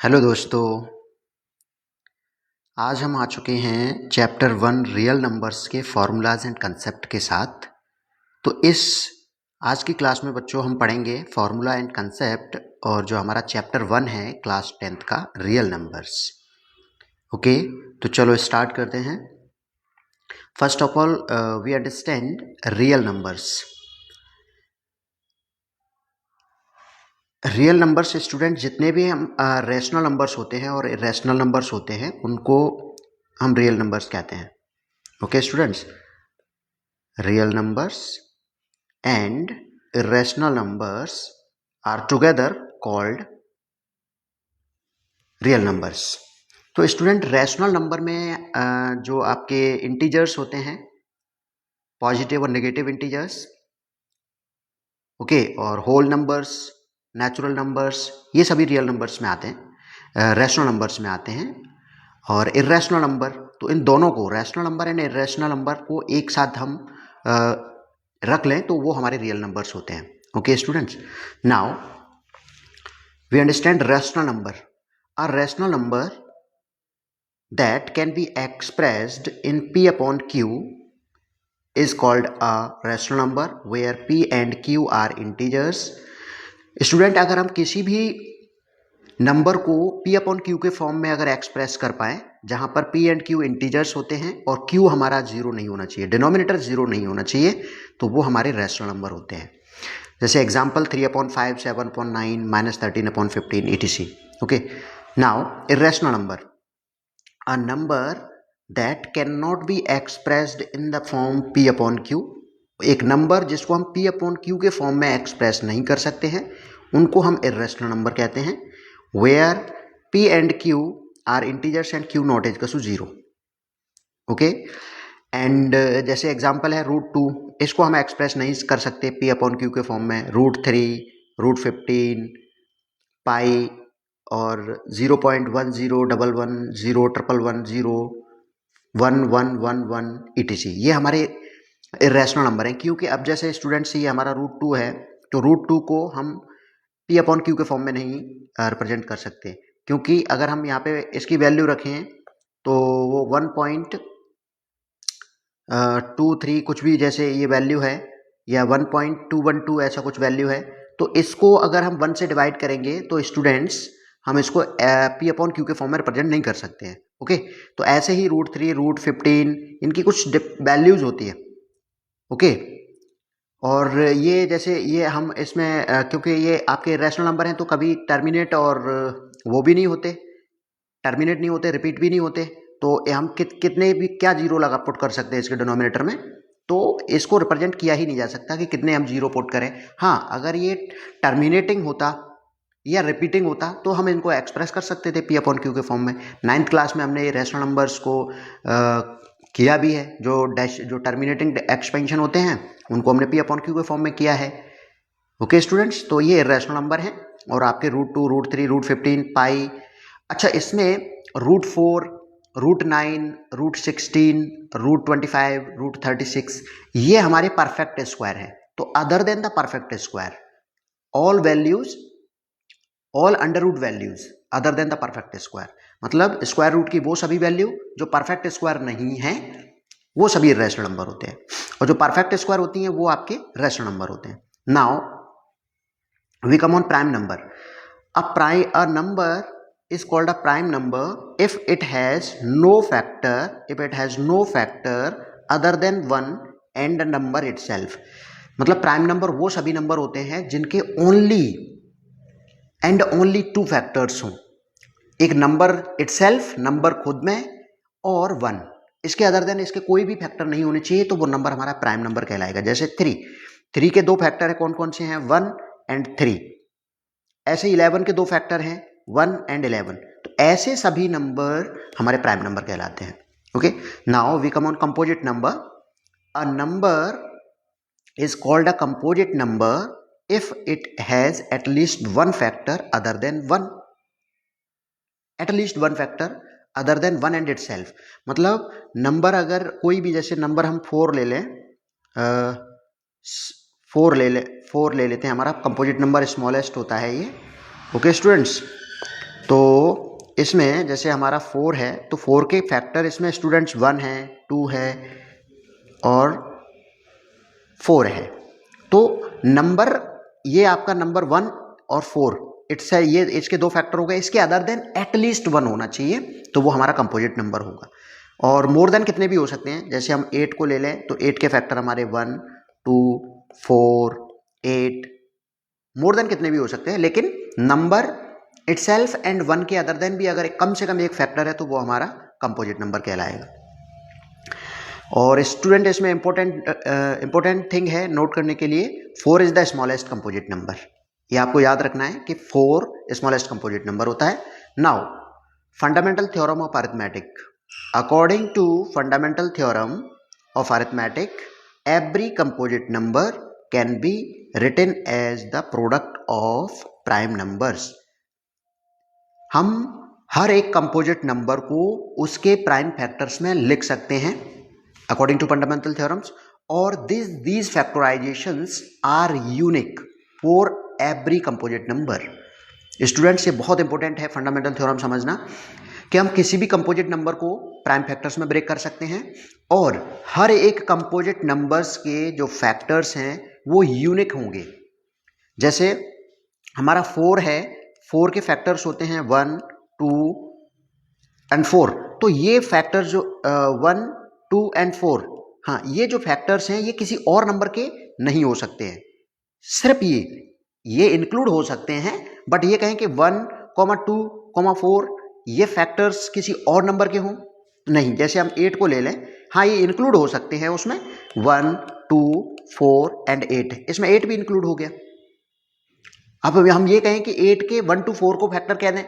Hello दोस्तों, आज हम आ चुके हैं चैप्टर 1 रियल नंबर्स के फॉर्मूलाज एंड कंसेप्ट के साथ। तो इस आज की क्लास में बच्चों हम पढ़ेंगे फॉर्मूला एंड कंसेप्ट और जो हमारा चैप्टर 1 है क्लास 10th का रियल नंबर्स। ओके, तो चलो स्टार्ट करते हैं। First of all we understand real numbers. Real numbers student जितने भी हम रेशनल नंबर्स होते हैं और इरेशनल नंबर्स होते हैं उनको हम रियल नंबर्स कहते हैं। Okay students, real numbers and irrational numbers are together called real numbers। तो स्टूडेंट रैशनल नंबर में जो आपके इंटीजर्स होते हैं, पॉजिटिव और नेगेटिव इंटीजर्स, ओके, और होल नंबर्स, नेचुरल नंबर्स, ये सभी रियल नंबर्स में आते हैं, रैशनल नंबर्स में आते हैं। और इरेशनल नंबर, तो इन दोनों को, rational number and irrational number को एक साथ हम रख लें तो वो हमारे रियल नंबर्स होते हैं। Okay students, now we understand rational number. A rational number that can be expressed in p upon q is called a rational number where p and q are integers। Student अगर हम किसी भी number को p upon q के form में अगर express कर पाए जहां पर p एंड q इंटीजर्स होते हैं और q हमारा जीरो नहीं होना चाहिए, डिनोमिनेटर जीरो नहीं होना चाहिए, तो वो हमारे रैशनल नंबर होते हैं। जैसे example 3/5, 7/9, -13/15 etc। Okay, now irrational number, a number that cannot be expressed in the form p upon q। एक नंबर जिसको हम p अपॉन q के फॉर्म में एक्सप्रेस नहीं कर सकते हैं उनको हम इरेशनल नंबर कहते हैं। Where p and q are integers and q not equal to zero. Okay, and जैसे एग्जांपल है √2, इसको हम एक्सप्रेस नहीं कर सकते p अपॉन q के फॉर्म में। √3, √15, पाई और 0.1011 0 111 0 1111 etc, ये हमारे इरेशनल नंबर हैं। क्योंकि अब जैसे स्टूडेंट्स ये हमारा √2 है, तो √2 को हम p अपॉन क्यू के फॉर्म में नहीं रिप्रेजेंट कर सकते, क्योंकि अगर हम यहाँ पे इसकी वैल्यू रखें तो वो 1.23 कुछ भी, जैसे ये वैल्यू है, या 1.212 ऐसा कुछ वैल्यू है, तो इसको अगर हम 1 से डिवाइड करेंगे तो स्टूडेंट्स हम इसको p अपॉन क्यू के फॉर्म में रिप्रेजेंट नहीं कर सकते हैं। ओके, तो ऐसे ही √3, √15 इनकी कुछ वैल्यूज होती है। ओके, और ये जैसे ये हम इसमें क्योंकि ये आपके रैशनल नंबर हैं तो कभी टर्मिनेट और वो भी नहीं होते, टर्मिनेट नहीं होते, रिपीट भी नहीं होते, तो हम कितने भी क्या जीरो लगा पुट कर सकते हैं इसके डिनोमिनेटर में, तो इसको रिप्रेजेंट किया ही नहीं जा सकता कि कितने हम जीरो पुट करें। हाँ, अगर ये टर्मिनेटिंग होता या रिपीटिंग होता तो हम इनको एक्सप्रेस कर सकते थे p अपॉन क्यू के फॉर्म में। 9th क्लास में हमने ये रैशनल नंबर्स को किया भी है, जो टर्मिनेटिंग एक्सपेंशन होते हैं उनको हमने p अपॉन क्यू के फॉर्म में किया है। ओके स्टूडेंट्स, तो ये रैशनल नंबर हैं। और आपके √2, √3, √15, पाई, अच्छा इसमें √4, √9, √16, √25, √36 ये हमारे परफेक्ट स्क्वायर हैं। तो other than the perfect square all values, all under root values other than the perfect square, मतलब स्क्वायर रूट की वो सभी वैल्यू जो परफेक्ट स्क्वायर नहीं है वो सभी रैशनल नंबर होते हैं, और जो परफेक्ट स्क्वायर होती हैं वो आपके रैशनल नंबर होते हैं। Now we come on prime number. A number is called a prime number if it has no factor other than 1 and the number itself। मतलब प्राइम नंबर वो सभी नंबर होते हैं जिनके ओनली एंड ओनली 2 फैक्टर्स हों, एक number itself, number खुद में, और 1, इसके अदर देन इसके कोई भी फैक्टर नहीं होने चाहिए, तो वो नंबर हमारा प्राइम नंबर कहलाएगा। जैसे 3 के 2 फैक्टर है, कौन कौन से हैं, 1 एंड 3। ऐसे 11 के 2 फैक्टर हैं, 1 एंड 11, तो ऐसे सभी नंबर हमारे प्राइम नंबर कहलाते हैं। Okay, now we come on composite number. A number is called a composite number if it has at least one factor other than 1, at least one factor other than 1 and itself। मतलब number अगर कोई भी, जैसे number हम 4 ले लें, 4 ले लेते हैं, हमारा कंपोजिट नंबर स्मॉलेस्ट होता है ये। ओके स्टूडेंट्स, तो इसमें जैसे हमारा 4 है तो 4 के फैक्टर इसमें स्टूडेंट्स 1 है, 2 है और 4 है। तो नंबर ये आपका नंबर 1 और 4 इट्स है, ये इसके दो फैक्टर हो गए। इसके अदर देन एटलीस्ट 1 होना चाहिए तो वो हमारा कंपोजिट नंबर होगा। और मोर देन कितने भी हो सकते हैं, जैसे हम 8 को ले लें तो 8 के फैक्टर हमारे 1, 2, 4, 8, मोर देन कितने भी हो सकते हैं, लेकिन नंबर इटसेल्फ एंड 1 के अदर देन भी अगर कम से कम एक फैक्टर है तो वो हमारा कंपोजिट नंबर कहलाएगा। और स्टूडेंट इसमें इंपॉर्टेंट थिंग है नोट करने के लिए, 4 is the smallest composite number. ये आपको याद रखना है कि 4 स्मॉलेस्ट कंपोजिट नंबर होता है। Now fundamental theorem of arithmetic, according to fundamental theorem of arithmetic every composite number can be written as the product of prime numbers. हम हर एक कंपोजिट नंबर को उसके प्राइम फैक्टर्स में लिख सकते हैं अकॉर्डिंग टू फंडामेंटल थ्योरम्स, और these factorizations are unique for every composite number। Students ये बहुत इंपॉर्टेंट है फंडामेंटल थ्योरम समझना कि हम किसी भी कंपोजिट नंबर को प्राइम फैक्टर्स में ब्रेक कर सकते हैं और हर एक कंपोजिट नंबर्स के जो फैक्टर्स हैं वो यूनिक होंगे। जैसे हमारा 4 है, 4 के फैक्टर्स होते हैं 1, 2 एंड 4। तो ये फैक्टर्स जो 1, 2 एंड 4, हाँ ये जो फैक्टर्स हैं ये किसी और नंबर के नहीं हो सकते हैं, सिर्फ ये इंक्लूड हो सकते हैं। बट ये कहें कि 1, 2, 4 ये फैक्टर्स किसी और नंबर के हों नहीं। जैसे हम 8 को ले लें, हाँ ये इंक्लूड हो सकते हैं उसमें, 1, 2, 4 एंड 8, इसमें 8 भी इंक्लूड हो गया। अब हम ये कहें कि 8 के 1 to 4 को फैक्टर कह दें,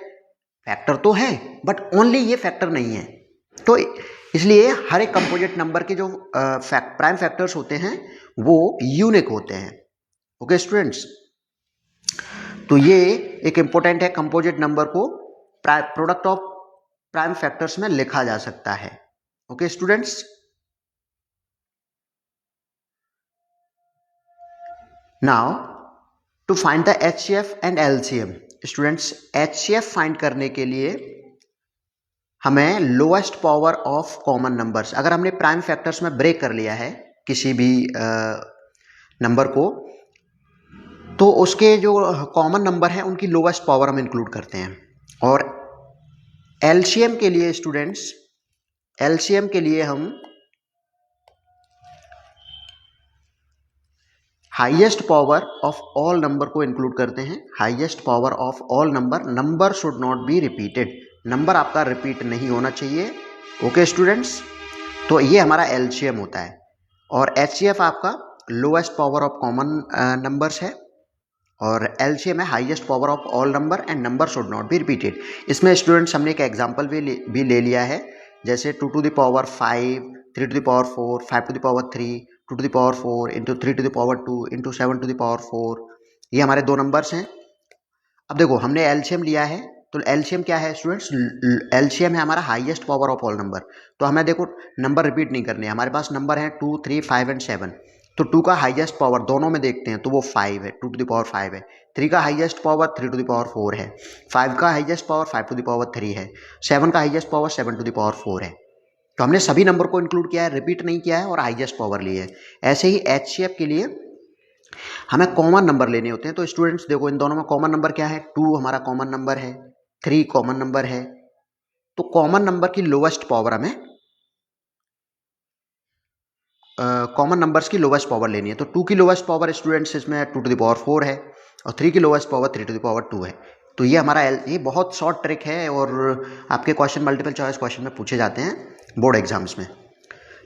फैक्टर तो है बट ओनली ये फैक्टर नहीं है। तो इसलिए हर एक कंपोजिट नंबर के जो प्राइम फैक्टर्स होते हैं वो यूनिक होते हैं। ओके स्टूडेंट्स, तो ये एक इंपॉर्टेंट है, कंपोजिट नंबर को प्रोडक्ट ऑफ प्राइम फैक्टर्स में लिखा जा सकता है। Okay students, now to find the HCF and LCM। Students HCF find करने के लिए हमें lowest power of common numbers, अगर हमने प्राइम फैक्टर्स में ब्रेक कर लिया है किसी भी नंबर को, तो उसके जो कॉमन नंबर हैं उनकी लोएस्ट पावर हम इंक्लूड करते हैं। और LCM के लिए स्टूडेंट्स, LCM के लिए हम highest power of all number को इंक्लूड करते हैं। Highest power of all number should not be repeated, number आपका रिपीट नहीं होना चाहिए। ओके स्टूडेंट्स, तो ये हमारा LCM होता है। और HCF आपका lowest power of common numbers है, और LCM है highest power of all number and number should not be repeated. इसमें स्टूडेंट्स हमने एक एग्जांपल भी ले लिया है, जैसे 2 to the power 5, 3 to the power 4, 5 to the power 3, 2 to the power 4 into 3 to the power 2 into 7 to the power 4, ये हमारे दो नंबर्स हैं। अब देखो हमने LCM लिया है, तो LCM क्या है स्टूडेंट्स, LCM है हमारा highest power of all number. तो हमें देखो नंबर रिपीट नहीं करने, हमारे पास नंबर है 2, 3, 5 एंड 7। तो 2 का हाईएस्ट पावर दोनों में देखते हैं तो वो 5 है, 2 to the power 5 है। 3 का highest power 3 to the power 4 है। 5 का highest power 5 to the power 3 है। 7 का highest power 7 to the power 4 है। तो हमने सभी नंबर को इंक्लूड किया है, रिपीट नहीं किया है और हाईएस्ट पावर ली है। ऐसे ही HCF के लिए हमें कॉमन नंबर लेने होते हैं। तो स्टूडेंट्स देखो इन दोनों में कॉमन नंबर क्या है, 2 हमारा कॉमन नंबर है, 3 कॉमन नंबर है। तो कॉमन नंबर की लोएस्ट पावर हमें कॉमन नंबर्स की लोएस्ट पावर लेनी है। तो 2 की लोएस्ट पावर स्टूडेंट्स इसमें 2 to the power 4 है, और 3 की lowest power 3 to the power 2 है। तो ये हमारा ये बहुत शॉर्ट ट्रिक है और आपके क्वेश्चन मल्टीपल चॉइस क्वेश्चन में पूछे जाते हैं बोर्ड एग्जाम्स में।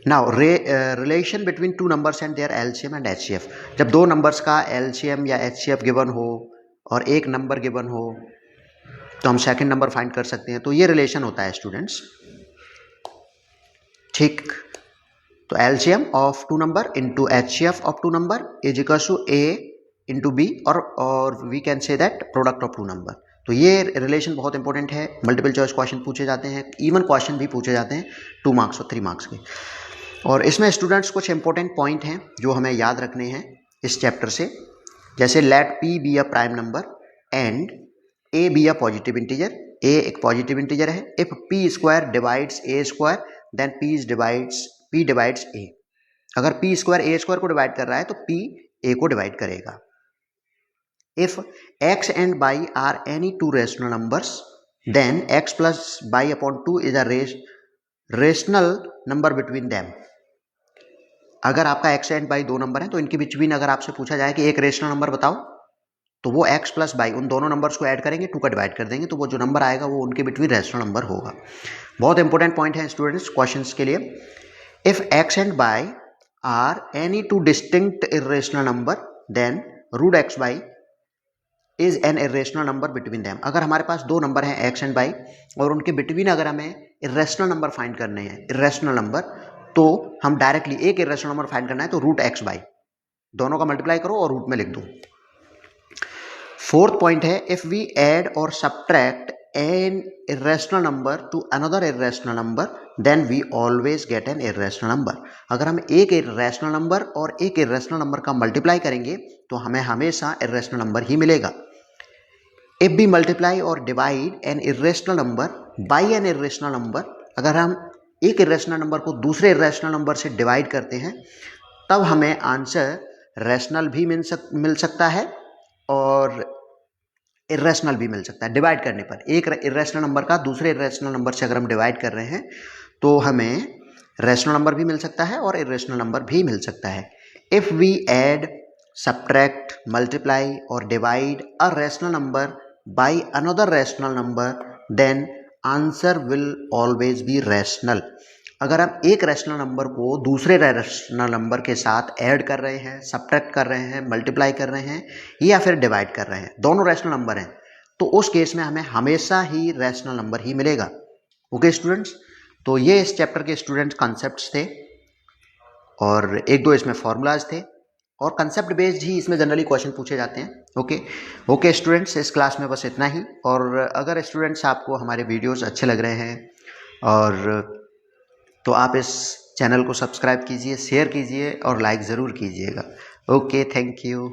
Now relation between 2 numbers and their LCM and HCF। जब दो नंबर्स का LCM या HCF गिवन हो और एक नंबर गिवन हो तो हम सेकंड नंबर फाइंड कर सकते हैं। तो ये रिलेशन होता है स्टूडेंट्स, ठीक। तो LCM of 2 number into HCF of 2 number is equal to A into B, और we can say that product of 2 number. तो ये रिलेशन बहुत इंपॉर्टेंट है, मल्टीपल चॉइस क्वेश्चन पूछे जाते हैं, इवन क्वेश्चन भी पूछे जाते हैं 2 मार्क्स और 3 मार्क्स के। और इसमें स्टूडेंट्स कुछ इंपॉर्टेंट पॉइंट हैं जो हमें याद रखने हैं इस चैप्टर से, जैसे let P be a prime number and A be a positive integer a एक पॉजिटिव इंटीजर है। If p square divides a square then p divides a। अगर p स्क्वायर a स्क्वायर को डिवाइड कर रहा है तो p a को divide करेगा। If x and y are any two rational numbers then x plus y upon 2 is a rational number between them. अगर आपका x एंड y दो नंबर हैं तो इनके बिटवीन अगर आपसे पूछा जाए कि एक रेशनल नंबर बताओ, तो वो x प्लस y उन दोनों नंबर्स को ऐड करेंगे, 2 का डिवाइड कर देंगे, तो वो जो नंबर आएगा वो उनके बिटवीन रेशनल नंबर होगा। बहुत इंपॉर्टेंट पॉइंट है स्टूडेंट्स क्वेश्चंस के लिए। If x and y are any two distinct irrational number then root x y is an irrational number between them. अगर हमारे पास दो नंबर हैं x एंड y और उनके बिटवीन अगर हमें इरेशनल नंबर फाइंड करने हैं, इरेशनल नंबर, तो हम डायरेक्टली एक इरेशनल नंबर फाइंड करना है तो रूट एक्स वाई दोनों का मल्टीप्लाई करो और रूट में लिख दो। फोर्थ पॉइंट है इफ वी ऐड और subtract an irrational number to another irrational number then we always get an irrational number. अगर हम एक इरेशनल नंबर और एक इरेशनल नंबर का मल्टीप्लाई करेंगे तो हमें हमेशा इरेशनल नंबर ही मिलेगा। इफ वी मल्टीप्लाई और divide N irrational number by N irrational number, अगर हम एक इरेशनल नंबर को दूसरे इरेशनल नंबर से डिवाइड करते हैं तब हमें आंसर रैशनल भी मिल सकता है और इरेशनल भी मिल सकता है। डिवाइड करने पर एक इरेशनल नंबर का दूसरे इरेशनल नंबर से अगर हम डिवाइड कर रहे हैं तो हमें रैशनल नंबर भी मिल सकता है और इरेशनल नंबर भी मिल सकता है। If we add subtract multiply और divide a rational number by another rational number then answer will always be rational. अगर हम एक रैशनल नंबर को दूसरे रैशनल नंबर के साथ ऐड कर रहे हैं, सब्ट्रैक्ट कर रहे हैं, मल्टीप्लाई कर रहे हैं या फिर डिवाइड कर रहे हैं, दोनों रैशनल नंबर हैं, तो उस केस में हमें हमेशा ही रैशनल नंबर ही मिलेगा। ओके स्टूडेंट्स, तो ये इस चैप्टर के स्टूडेंट्स कॉन्सेप्ट्स थे और एक दो इसमें फॉर्मूलाज थे और कंसेप्ट बेस्ड ही इसमें जनरली क्वेश्चन पूछे जाते हैं। ओके स्टूडेंट्स, इस क्लास में बस इतना ही। और अगर स्टूडेंट्स आपको हमारे वीडियोस अच्छे लग रहे हैं और तो आप इस चैनल को सब्सक्राइब कीजिए, शेयर कीजिए और लाइक ज़रूर कीजिएगा। Okay, thank you.